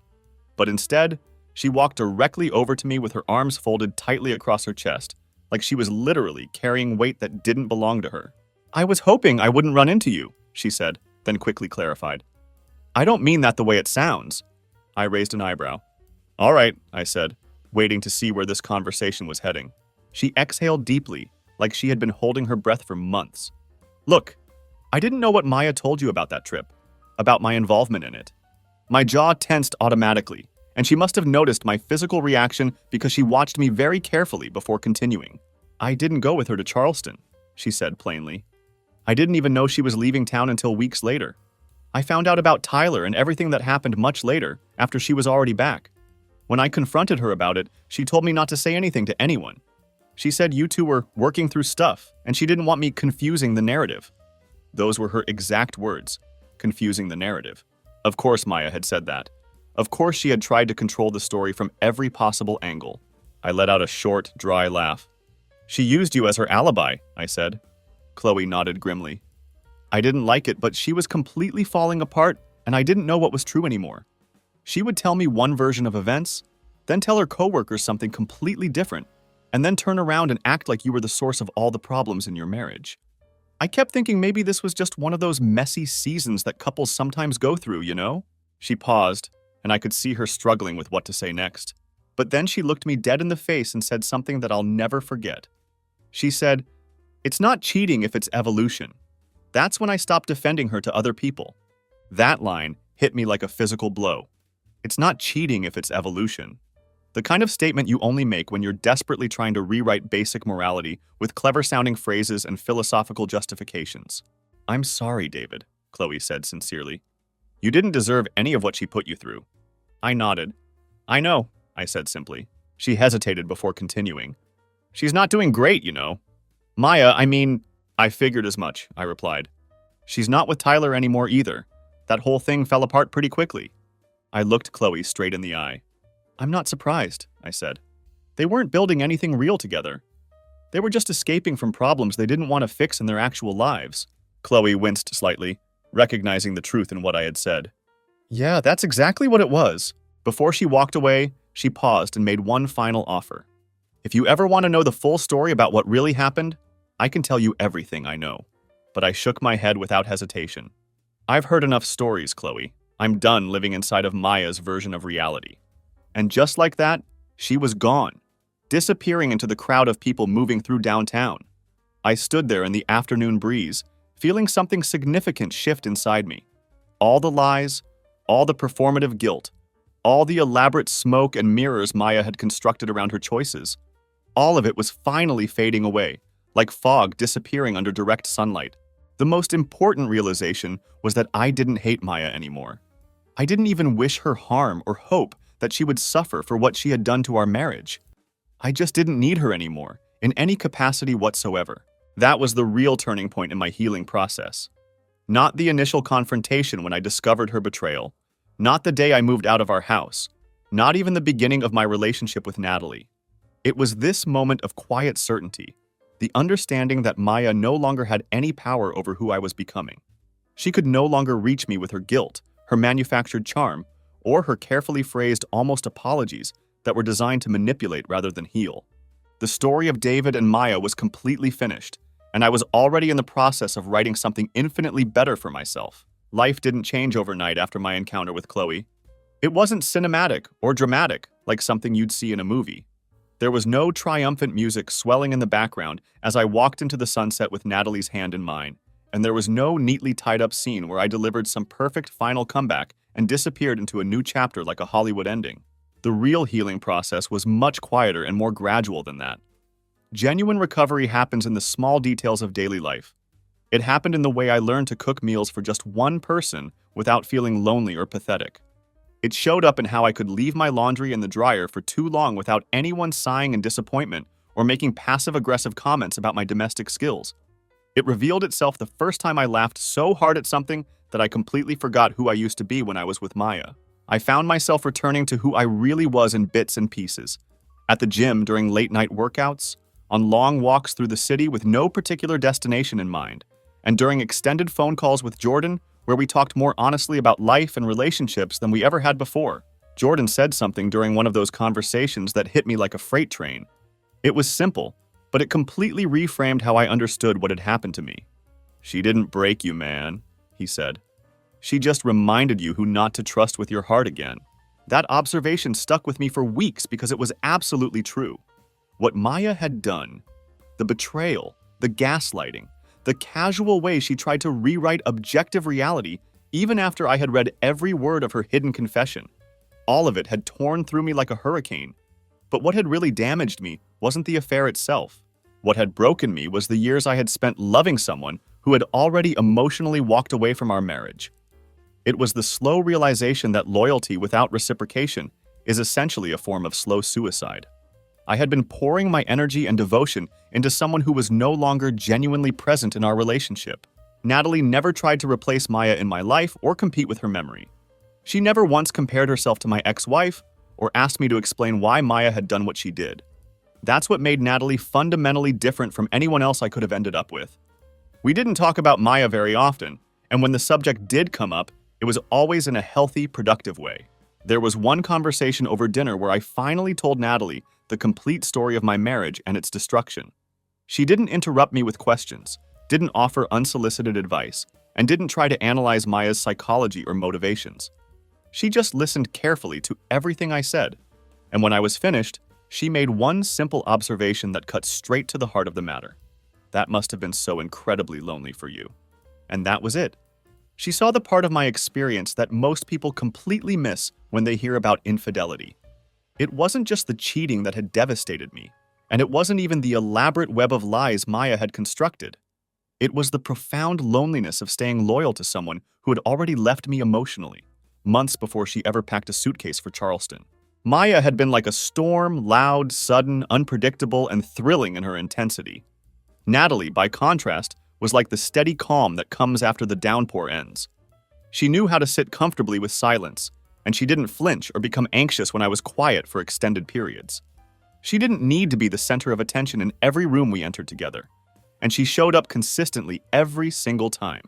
But instead, she walked directly over to me with her arms folded tightly across her chest, like she was literally carrying weight that didn't belong to her. "I was hoping I wouldn't run into you," she said, then quickly clarified. "I don't mean that the way it sounds." I raised an eyebrow. "All right," I said, waiting to see where this conversation was heading. She exhaled deeply, like she had been holding her breath for months. "Look, I didn't know what Maya told you about that trip, about my involvement in it." My jaw tensed automatically, and she must have noticed my physical reaction because she watched me very carefully before continuing. "I didn't go with her to Charleston," she said plainly. "I didn't even know she was leaving town until weeks later. I found out about Tyler and everything that happened much later, after she was already back. When I confronted her about it, she told me not to say anything to anyone. She said you two were working through stuff, and she didn't want me confusing the narrative." Those were her exact words, confusing the narrative. Of course Maya had said that. Of course she had tried to control the story from every possible angle. I let out a short, dry laugh. "She used you as her alibi," I said. Chloe nodded grimly. I didn't like it, but she was completely falling apart, and I didn't know what was true anymore. She would tell me one version of events, then tell her coworkers something completely different, and then turn around and act like you were the source of all the problems in your marriage. I kept thinking maybe this was just one of those messy seasons that couples sometimes go through, you know? She paused, and I could see her struggling with what to say next. But then she looked me dead in the face and said something that I'll never forget. She said, "It's not cheating if it's evolution." That's when I stopped defending her to other people. That line hit me like a physical blow. It's not cheating if it's evolution. The kind of statement you only make when you're desperately trying to rewrite basic morality with clever-sounding phrases and philosophical justifications. "I'm sorry, David," Chloe said sincerely. "You didn't deserve any of what she put you through." I nodded. "I know," I said simply. She hesitated before continuing. "She's not doing great, you know." "Maya, I figured as much," I replied. "She's not with Tyler anymore either. That whole thing fell apart pretty quickly." I looked Chloe straight in the eye. "I'm not surprised," I said. "They weren't building anything real together. They were just escaping from problems they didn't want to fix in their actual lives." Chloe winced slightly, recognizing the truth in what I had said. "Yeah, that's exactly what it was." Before she walked away, she paused and made one final offer. "If you ever want to know the full story about what really happened, I can tell you everything I know. but I shook my head without hesitation. I've heard enough stories, Chloe. I'm done living inside of Maya's version of reality. And just like that, she was gone, disappearing into the crowd of people moving through downtown. I stood there in the afternoon breeze, feeling something significant shift inside me. All the lies, all the performative guilt, all the elaborate smoke and mirrors Maya had constructed around her choices, all of it was finally fading away, like fog disappearing under direct sunlight. The most important realization was that I didn't hate Maya anymore. I didn't even wish her harm or hope that she would suffer for what she had done to our marriage. I just didn't need her anymore, in any capacity whatsoever. That was the real turning point in my healing process. Not the initial confrontation when I discovered her betrayal, not the day I moved out of our house, not even the beginning of my relationship with Natalie. It was this moment of quiet certainty, the understanding that Maya no longer had any power over who I was becoming. She could no longer reach me with her guilt, her manufactured charm, or her carefully phrased almost apologies that were designed to manipulate rather than heal. The story of David and Maya was completely finished, and I was already in the process of writing something infinitely better for myself. Life didn't change overnight after my encounter with Chloe. It wasn't cinematic or dramatic like something you'd see in a movie. There was no triumphant music swelling in the background as I walked into the sunset with Natalie's hand in mine, and there was no neatly tied-up scene where I delivered some perfect final comeback and disappeared into a new chapter like a Hollywood ending. The real healing process was much quieter and more gradual than that. Genuine recovery happens in the small details of daily life. It happened in the way I learned to cook meals for just one person without feeling lonely or pathetic. It showed up in how I could leave my laundry in the dryer for too long without anyone sighing in disappointment or making passive-aggressive comments about my domestic skills. It revealed itself the first time I laughed so hard at something that I completely forgot who I used to be when I was with Maya. I found myself returning to who I really was in bits and pieces. At the gym during late-night workouts, on long walks through the city with no particular destination in mind, and during extended phone calls with Jordan where we talked more honestly about life and relationships than we ever had before. Jordan said something during one of those conversations that hit me like a freight train. It was simple, but it completely reframed how I understood what had happened to me. "She didn't break you, man," he said. "She just reminded you who not to trust with your heart again." That observation stuck with me for weeks because it was absolutely true. What Maya had done, the betrayal, the gaslighting, the casual way she tried to rewrite objective reality even after I had read every word of her hidden confession, all of it had torn through me like a hurricane. But what had really damaged me wasn't the affair itself. What had broken me was the years I had spent loving someone who had already emotionally walked away from our marriage. It was the slow realization that loyalty without reciprocation is essentially a form of slow suicide. I had been pouring my energy and devotion into someone who was no longer genuinely present in our relationship. Natalie never tried to replace Maya in my life or compete with her memory. She never once compared herself to my ex-wife or asked me to explain why Maya had done what she did. That's what made Natalie fundamentally different from anyone else I could have ended up with. We didn't talk about Maya very often, and when the subject did come up, it was always in a healthy, productive way. There was one conversation over dinner where I finally told Natalie the complete story of my marriage and its destruction. She didn't interrupt me with questions, didn't offer unsolicited advice, and didn't try to analyze Maya's psychology or motivations. She just listened carefully to everything I said, and when I was finished, she made one simple observation that cut straight to the heart of the matter. "That must have been so incredibly lonely for you." And that was it. She saw the part of my experience that most people completely miss when they hear about infidelity. It wasn't just the cheating that had devastated me, and it wasn't even the elaborate web of lies Maya had constructed. It was the profound loneliness of staying loyal to someone who had already left me emotionally, months before she ever packed a suitcase for Charleston. Maya had been like a storm, loud, sudden, unpredictable, and thrilling in her intensity. Natalie, by contrast, was like the steady calm that comes after the downpour ends. She knew how to sit comfortably with silence, and she didn't flinch or become anxious when I was quiet for extended periods. She didn't need to be the center of attention in every room we entered together, and she showed up consistently every single time.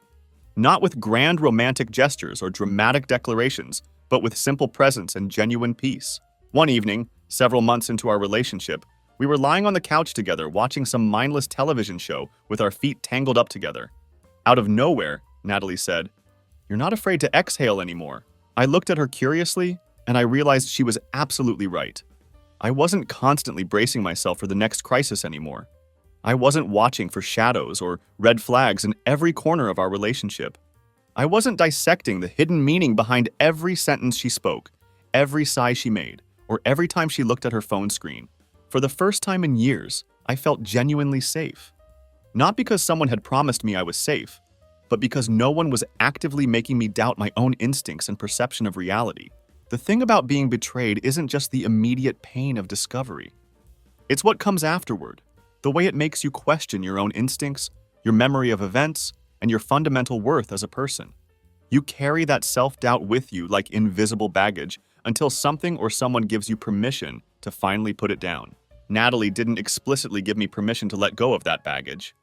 Not with grand romantic gestures or dramatic declarations, but with simple presence and genuine peace. One evening, several months into our relationship, we were lying on the couch together watching some mindless television show with our feet tangled up together. Out of nowhere, Natalie said, "You're not afraid to exhale anymore." I looked at her curiously, and I realized she was absolutely right. I wasn't constantly bracing myself for the next crisis anymore. I wasn't watching for shadows or red flags in every corner of our relationship. I wasn't dissecting the hidden meaning behind every sentence she spoke, every sigh she made, or every time she looked at her phone screen. For the first time in years, I felt genuinely safe. Not because someone had promised me I was safe, but because no one was actively making me doubt my own instincts and perception of reality. The thing about being betrayed isn't just the immediate pain of discovery. It's what comes afterward, the way it makes you question your own instincts, your memory of events, and your fundamental worth as a person. You carry that self-doubt with you like invisible baggage until something or someone gives you permission to finally put it down. Natalie didn't explicitly give me permission to let go of that baggage.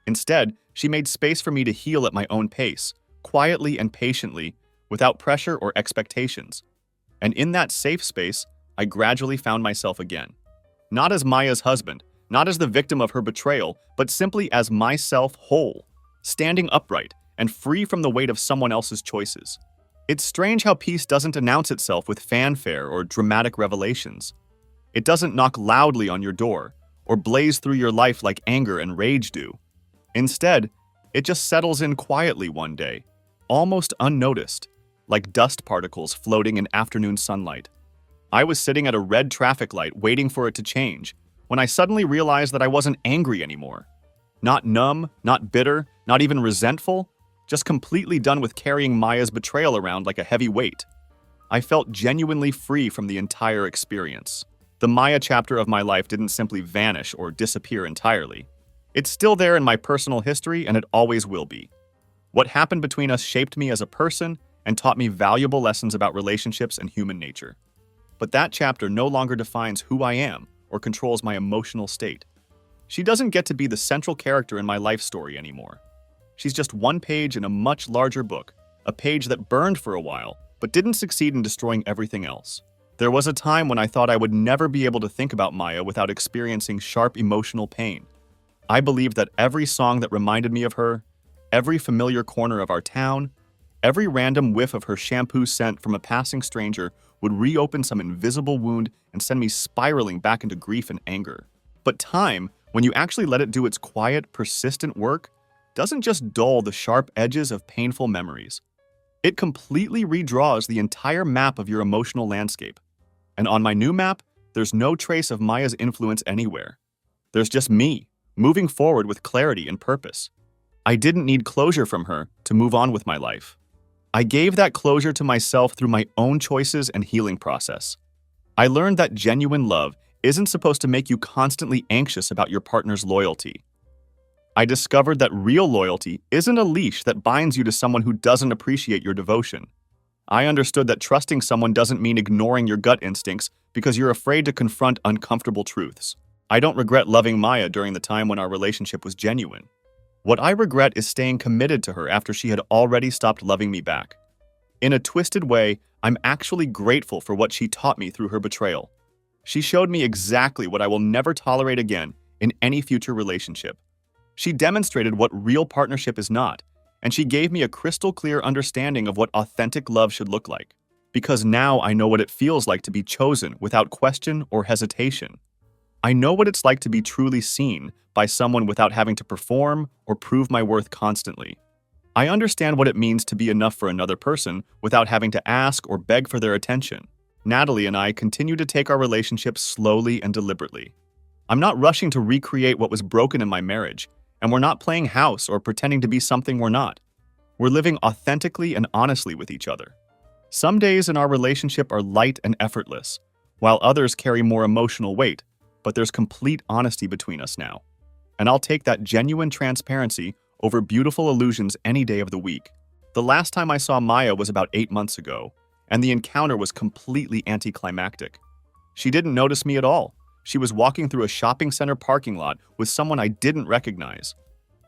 Instead, she made space for me to heal at my own pace, quietly and patiently, without pressure or expectations. And in that safe space, I gradually found myself again. Not as Maya's husband, not as the victim of her betrayal, but simply as myself whole, standing upright and free from the weight of someone else's choices. It's strange how peace doesn't announce itself with fanfare or dramatic revelations. It doesn't knock loudly on your door or blaze through your life like anger and rage do. Instead, it just settles in quietly one day, almost unnoticed, like dust particles floating in afternoon sunlight. I was sitting at a red traffic light waiting for it to change when I suddenly realized that I wasn't angry anymore. Not numb, not bitter, not even resentful, just completely done with carrying Maya's betrayal around like a heavy weight. I felt genuinely free from the entire experience. The Maya chapter of my life didn't simply vanish or disappear entirely. It's still there in my personal history, and it always will be. What happened between us shaped me as a person and taught me valuable lessons about relationships and human nature. But that chapter no longer defines who I am or controls my emotional state. She doesn't get to be the central character in my life story anymore. She's just one page in a much larger book, a page that burned for a while, but didn't succeed in destroying everything else. There was a time when I thought I would never be able to think about Maya without experiencing sharp emotional pain. I believed that every song that reminded me of her, every familiar corner of our town, every random whiff of her shampoo scent from a passing stranger would reopen some invisible wound and send me spiraling back into grief and anger. But time, when you actually let it do its quiet, persistent work, doesn't just dull the sharp edges of painful memories. It completely redraws the entire map of your emotional landscape. And on my new map, there's no trace of Maya's influence anywhere. There's just me, moving forward with clarity and purpose. I didn't need closure from her to move on with my life. I gave that closure to myself through my own choices and healing process. I learned that genuine love isn't supposed to make you constantly anxious about your partner's loyalty. I discovered that real loyalty isn't a leash that binds you to someone who doesn't appreciate your devotion. I understood that trusting someone doesn't mean ignoring your gut instincts because you're afraid to confront uncomfortable truths. I don't regret loving Maya during the time when our relationship was genuine. What I regret is staying committed to her after she had already stopped loving me back. In a twisted way, I'm actually grateful for what she taught me through her betrayal. She showed me exactly what I will never tolerate again in any future relationship. She demonstrated what real partnership is not, and she gave me a crystal clear understanding of what authentic love should look like. Because now I know what it feels like to be chosen without question or hesitation. I know what it's like to be truly seen by someone without having to perform or prove my worth constantly. I understand what it means to be enough for another person without having to ask or beg for their attention. Natalie and I continue to take our relationship slowly and deliberately. I'm not rushing to recreate what was broken in my marriage, and we're not playing house or pretending to be something we're not. We're living authentically and honestly with each other. Some days in our relationship are light and effortless, while others carry more emotional weight, but there's complete honesty between us now. And I'll take that genuine transparency over beautiful illusions any day of the week. The last time I saw Maya was about 8 months ago, and the encounter was completely anticlimactic. She didn't notice me at all. She was walking through a shopping center parking lot with someone I didn't recognize.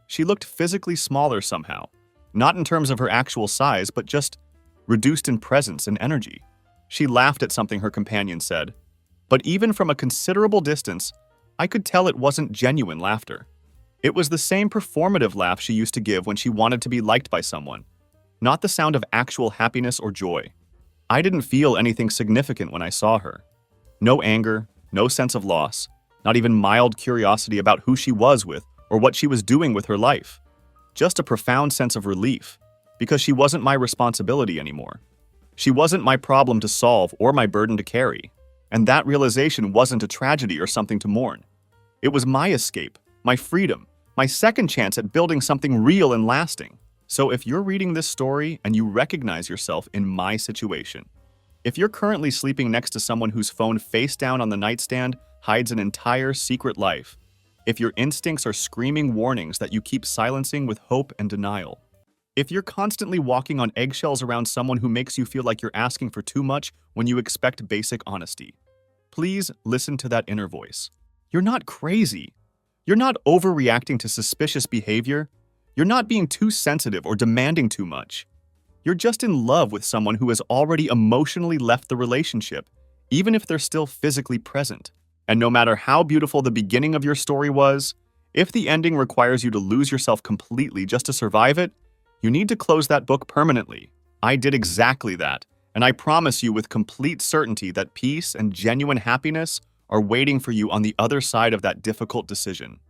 She looked physically smaller somehow, not in terms of her actual size, but just reduced in presence and energy. She laughed at something her companion said, but even from a considerable distance, I could tell it wasn't genuine laughter. It was the same performative laugh she used to give when she wanted to be liked by someone, not the sound of actual happiness or joy. I didn't feel anything significant when I saw her. No anger, no sense of loss, not even mild curiosity about who she was with or what she was doing with her life. Just a profound sense of relief, because she wasn't my responsibility anymore. She wasn't my problem to solve or my burden to carry. And that realization wasn't a tragedy or something to mourn. It was my escape, my freedom, my second chance at building something real and lasting. So if you're reading this story and you recognize yourself in my situation, if you're currently sleeping next to someone whose phone face down on the nightstand hides an entire secret life, if your instincts are screaming warnings that you keep silencing with hope and denial, if you're constantly walking on eggshells around someone who makes you feel like you're asking for too much when you expect basic honesty, please listen to that inner voice. You're not crazy. You're not overreacting to suspicious behavior. You're not being too sensitive or demanding too much. You're just in love with someone who has already emotionally left the relationship, even if they're still physically present. And no matter how beautiful the beginning of your story was, if the ending requires you to lose yourself completely just to survive it, you need to close that book permanently. I did exactly that, and I promise you with complete certainty that peace and genuine happiness are waiting for you on the other side of that difficult decision.